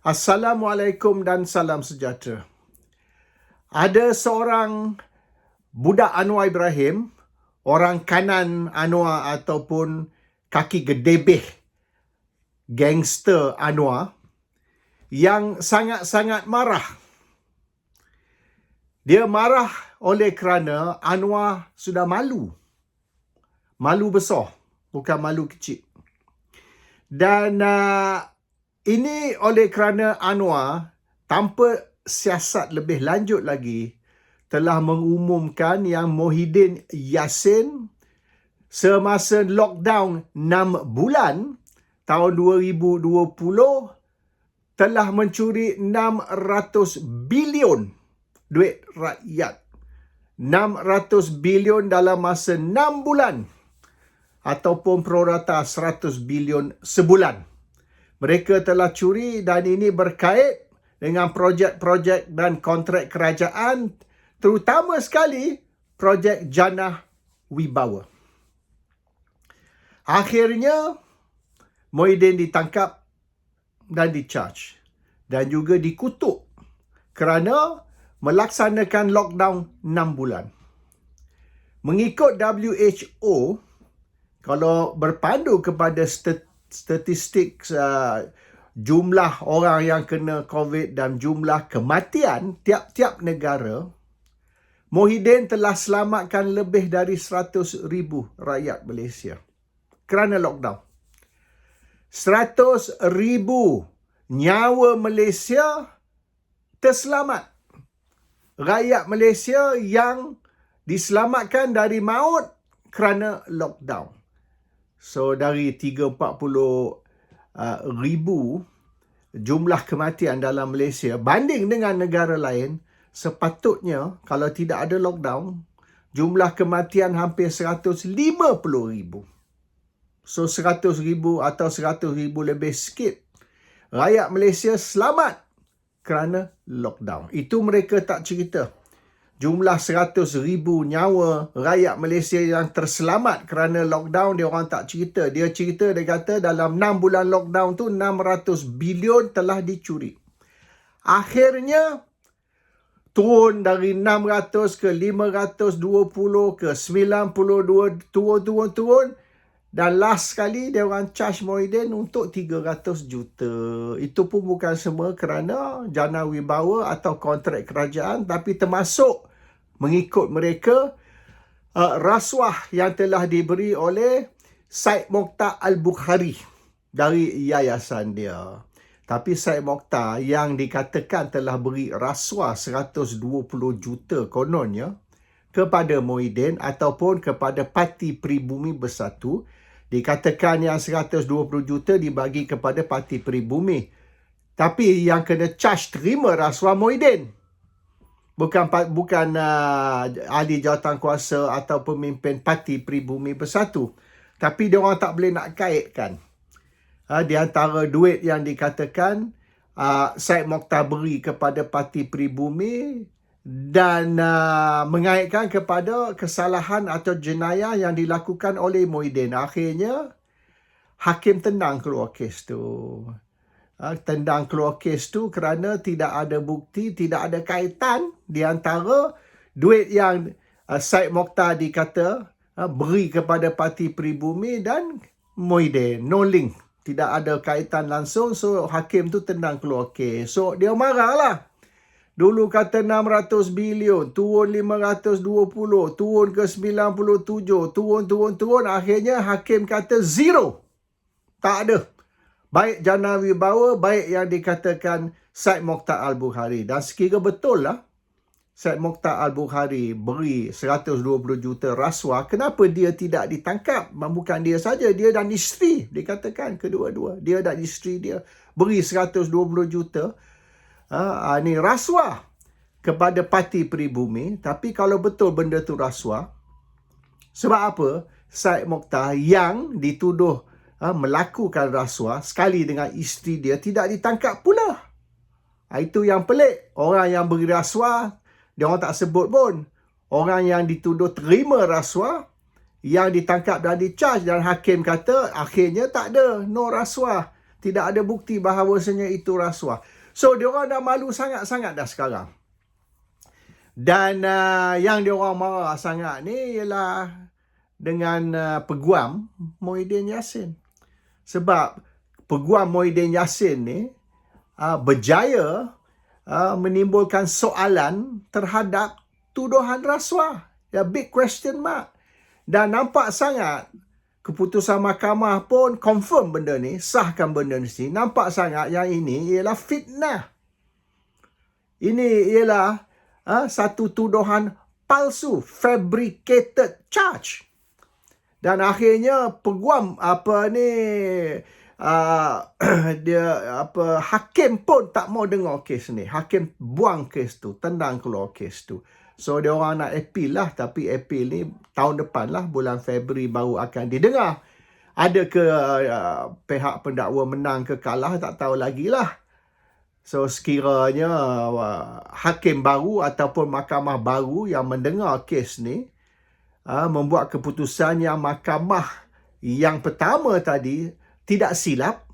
Assalamualaikum dan salam sejahtera. Ada seorang budak Anwar Ibrahim, orang kanan Anwar ataupun kaki gedebeh gangster Anwar, yang sangat-sangat marah. Dia marah oleh kerana Anwar sudah malu. Malu besar, bukan malu kecil. Dan ini oleh kerana Anwar tanpa siasat lebih lanjut lagi telah mengumumkan yang Muhyiddin Yassin semasa lockdown 6 bulan tahun 2020 telah mencuri 600 bilion duit rakyat. 600 bilion dalam masa 6 bulan ataupun prorata 100 bilion sebulan. Mereka telah curi dan ini berkait dengan projek-projek dan kontrak kerajaan, terutama sekali projek Jannah Wibawa. Akhirnya, Muhyiddin ditangkap dan di-charge dan juga dikutuk kerana melaksanakan lockdown 6 bulan. Mengikut WHO, kalau berpandu kepada statistik jumlah orang yang kena COVID dan jumlah kematian tiap-tiap negara, Muhyiddin telah selamatkan lebih dari 100,000 rakyat Malaysia kerana lockdown. 100,000 nyawa Malaysia terselamat. Rakyat Malaysia yang diselamatkan dari maut kerana lockdown. So dari 340 ribu jumlah kematian dalam Malaysia banding dengan negara lain, sepatutnya kalau tidak ada lockdown, jumlah kematian hampir 150 ribu. So 100 ribu atau 100 ribu lebih sikit rakyat Malaysia selamat kerana lockdown. Itu mereka tak cerita. Jumlah 100,000 nyawa rakyat Malaysia yang terselamat kerana lockdown, dia orang tak cerita. Dia cerita, dia kata dalam 6 bulan lockdown tu 600 bilion telah dicuri. Akhirnya turun dari 600 ke 520 ke 92, turun. Dan last sekali dia orang charge Muhyiddin untuk 300 juta. Itu pun bukan semua kerana Jannah Wibawa atau kontrak kerajaan, tapi termasuk mengikut mereka rasuah yang telah diberi oleh Syed Mokhtar Al-Bukhari dari yayasan dia. Tapi Syed Mokhtar yang dikatakan telah beri rasuah 120 juta kononnya kepada Muhyiddin ataupun kepada Parti Pribumi Bersatu, dikatakan yang 120 juta dibagi kepada Parti Pribumi. Tapi yang kena charge terima rasuah Muhyiddin. Bukan ahli jawatankuasa atau pemimpin Parti Pribumi Bersatu. Tapi dia orang tak boleh nak kaitkan. Di antara duit yang dikatakan Syed Mokhtar beri kepada Parti Pribumi dan mengaitkan kepada kesalahan atau jenayah yang dilakukan oleh Muhyiddin. Akhirnya, hakim tendang keluar kes tu. Tendang keluar kes tu kerana tidak ada bukti, tidak ada kaitan di antara duit yang Syed Mokhtar dikata beri kepada Parti Pribumi dan Muhyiddin. No link. Tidak ada kaitan langsung. So, hakim tu tendang keluar kes. So, dia marahlah. Dulu kata 600 bilion, turun 520, turun ke 97, turun. Akhirnya hakim kata zero. Tak ada. Baik Jannah Wibawa, baik yang dikatakan Syed Mokhtar Al-Bukhari. Dan sekira betul lah, Syed Mokhtar Al-Bukhari beri 120 juta rasuah. Kenapa dia tidak ditangkap? Bukan dia saja, dia dan isteri. Dikatakan kedua-dua. Dia dan isteri dia beri 120 juta. Ini rasuah kepada Parti Pribumi. Tapi kalau betul benda tu rasuah, sebab apa? Syed Mokhtar yang dituduh melakukan rasuah sekali dengan isteri dia tidak ditangkap pula. Itu yang pelik. Orang yang beri rasuah, dia orang tak sebut pun. Orang yang dituduh terima rasuah, yang ditangkap dan di-charge, dan hakim kata akhirnya tak ada, no rasuah. Tidak ada bukti bahawasanya itu rasuah. So, diorang dah malu sangat-sangat dah sekarang. Dan yang diorang marah sangat ni ialah dengan Peguam Muhyiddin Yassin. Sebab Peguam Muhyiddin Yassin ni berjaya menimbulkan soalan terhadap tuduhan rasuah. Big question mark. Dan nampak sangat keputusan mahkamah pun confirm benda ni, sahkan benda ni. Nampak sangat yang ini ialah fitnah. Ini ialah satu tuduhan palsu, fabricated charge. Dan akhirnya Peguam hakim pun tak mau dengar kes ni. Hakim buang kes tu, tendang keluar kes tu. So dia orang nak appeal lah, tapi appeal ni tahun depan lah, bulan Februari baru akan didengar. Ada ke pihak pendakwa menang ke kalah, tak tahu lagi lah. So sekiranya hakim baru ataupun mahkamah baru yang mendengar kes ni membuat keputusan yang mahkamah yang pertama tadi tidak silap,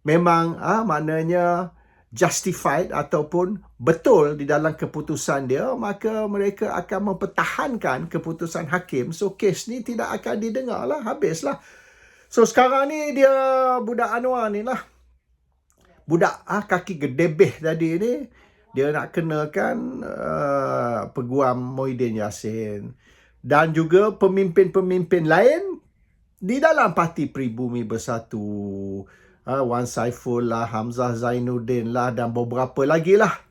memang maknanya justified ataupun betul di dalam keputusan dia, maka mereka akan mempertahankan keputusan hakim. So kes ni tidak akan didengar lah, habislah. So sekarang ni dia budak Anwar ni lah, budak kaki gedebeh tadi ni, dia nak kenakan Peguam Muhyiddin Yassin dan juga pemimpin-pemimpin lain di dalam Parti Pribumi Bersatu. Wan Saiful lah, Hamzah Zainuddin lah, dan beberapa lagi lah.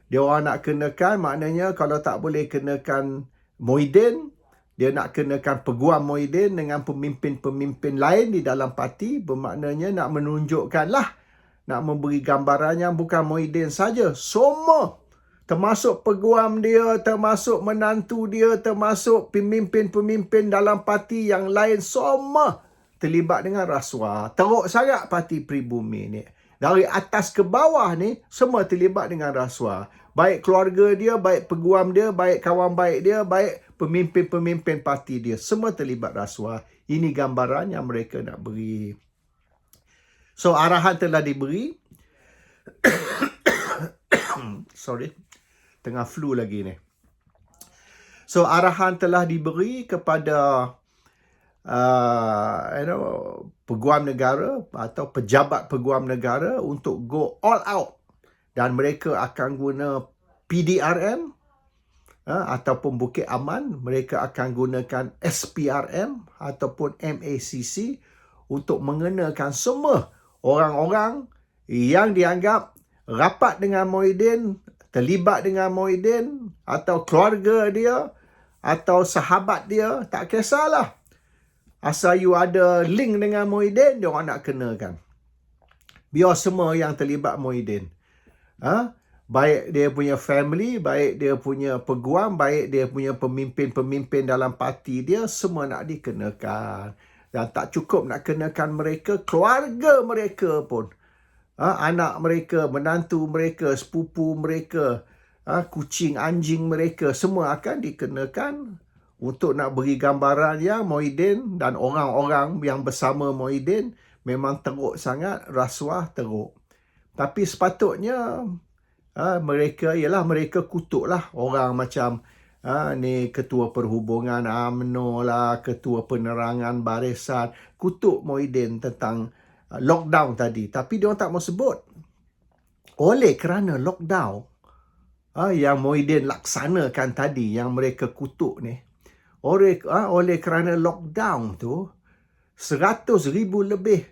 Dia orang nak kenakan, maknanya kalau tak boleh kenakan Muhyiddin, dia nak kenakan Peguam Muhyiddin dengan pemimpin-pemimpin lain di dalam parti. Bermaknanya nak menunjukkan lah, nak memberi gambaran yang bukan Muhyiddin saja, semua, termasuk peguam dia, termasuk menantu dia, termasuk pemimpin-pemimpin dalam parti yang lain, semua terlibat dengan rasuah. Teruk sangat Parti Pribumi ni. Dari atas ke bawah ni, semua terlibat dengan rasuah. Baik keluarga dia, baik peguam dia, baik kawan baik dia, baik pemimpin-pemimpin parti dia, semua terlibat rasuah. Ini gambaran yang mereka nak beri. So, arahan telah diberi. Sorry, tengah flu lagi ni. So, arahan telah diberi kepada peguam negara atau pejabat peguam negara untuk go all out, dan mereka akan guna PDRM ataupun Bukit Aman. Mereka akan gunakan SPRM ataupun MACC untuk mengenakan semua orang-orang yang dianggap rapat dengan Muhyiddin, terlibat dengan Muhyiddin, atau keluarga dia atau sahabat dia, tak kisahlah. Asal you ada link dengan Muhyiddin, dia orang nak kenakan. Biar semua yang terlibat Muhyiddin. Baik dia punya family, baik dia punya peguam, baik dia punya pemimpin-pemimpin dalam parti dia, semua nak dikenakan. Dan tak cukup nak kenakan mereka, keluarga mereka pun. Anak mereka, menantu mereka, sepupu mereka, kucing, anjing mereka, semua akan dikenakan. Untuk nak beri gambaran yang Muhyiddin dan orang-orang yang bersama Muhyiddin memang teruk sangat, rasuah teruk. Tapi sepatutnya mereka kutuklah orang macam ni Ketua Perhubungan UMNO lah, Ketua Penerangan Barisan, kutuk Muhyiddin tentang lockdown tadi. Tapi dia orang tak mau sebut. Oleh kerana lockdown yang Muhyiddin laksanakan tadi, yang mereka kutuk ni, oleh kerana lockdown tu, 100,000 lebih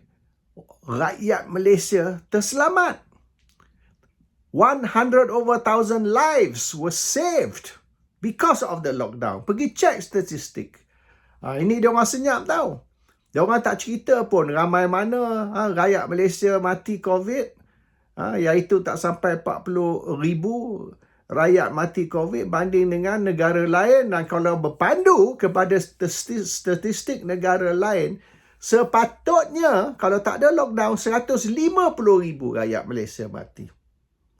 rakyat Malaysia terselamat. 100,000 lives were saved because of the lockdown. Pergi cek statistik. Ini dia orang senyap tau. Dia orang tak cerita pun ramai mana rakyat Malaysia mati COVID. Iaitu tak sampai 40,000 rakyat mati COVID banding dengan negara lain. Dan kalau berpandu kepada statistik negara lain, sepatutnya kalau tak ada lockdown, 150,000 rakyat Malaysia mati.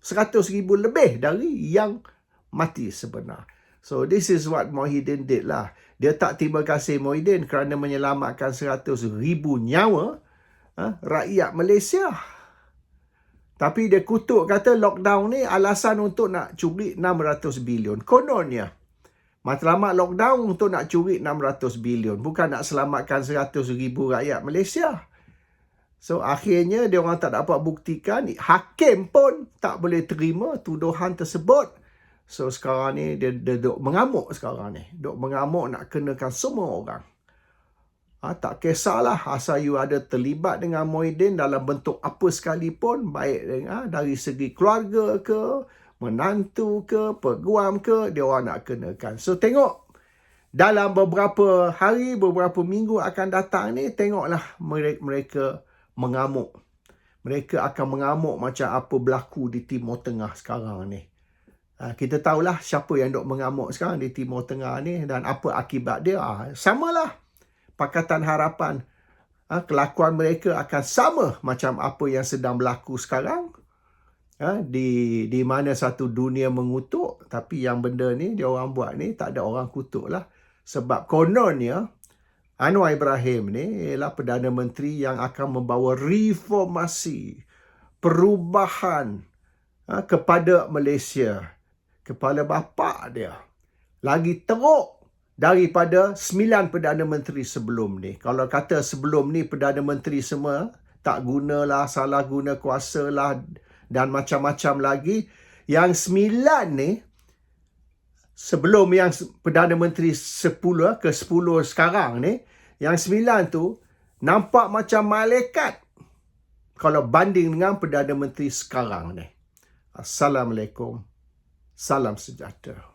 100,000 lebih dari yang mati sebenar. So this is what Muhyiddin did lah. Dia tak terima kasih Muhyiddin kerana menyelamatkan 100,000 nyawa rakyat Malaysia. Tapi dia kutuk kata lockdown ni alasan untuk nak curi 600 bilion. Kononnya, matlamat lockdown untuk nak curi 600 bilion. Bukan nak selamatkan 100,000 rakyat Malaysia. So, akhirnya dia orang tak dapat buktikan. Hakim pun tak boleh terima tuduhan tersebut. So, sekarang ni dia duk mengamuk sekarang ni. Duk mengamuk nak kenakan semua orang. Tak kisahlah asal you ada terlibat dengan Muhyiddin dalam bentuk apa sekalipun, baik dari segi keluarga ke, menantu ke, peguam ke, dia orang nak kenakan. So tengok dalam beberapa hari, beberapa minggu akan datang ni, tengoklah mereka mengamuk. Mereka akan mengamuk macam apa berlaku di Timur Tengah sekarang ni. Kita tahulah siapa yang duk mengamuk sekarang di Timur Tengah ni dan apa akibat dia. Samalah Pakatan Harapan. Kelakuan mereka akan sama macam apa yang sedang berlaku sekarang. Di mana satu dunia mengutuk, tapi yang benda ni dia orang buat ni tak ada orang kutuk lah. Sebab kononnya Anwar Ibrahim ni ialah Perdana Menteri yang akan membawa reformasi, perubahan kepada Malaysia. Kepala bapa dia lagi teruk daripada 9 Perdana Menteri sebelum ni. Kalau kata sebelum ni Perdana Menteri semua tak gunalah, salah guna kuasa lah dan macam-macam lagi. Yang 9 ni, sebelum yang Perdana Menteri 10 ke 10 sekarang ni, yang 9 tu nampak macam malaikat kalau banding dengan Perdana Menteri sekarang ni. Assalamualaikum. Salam sejahtera.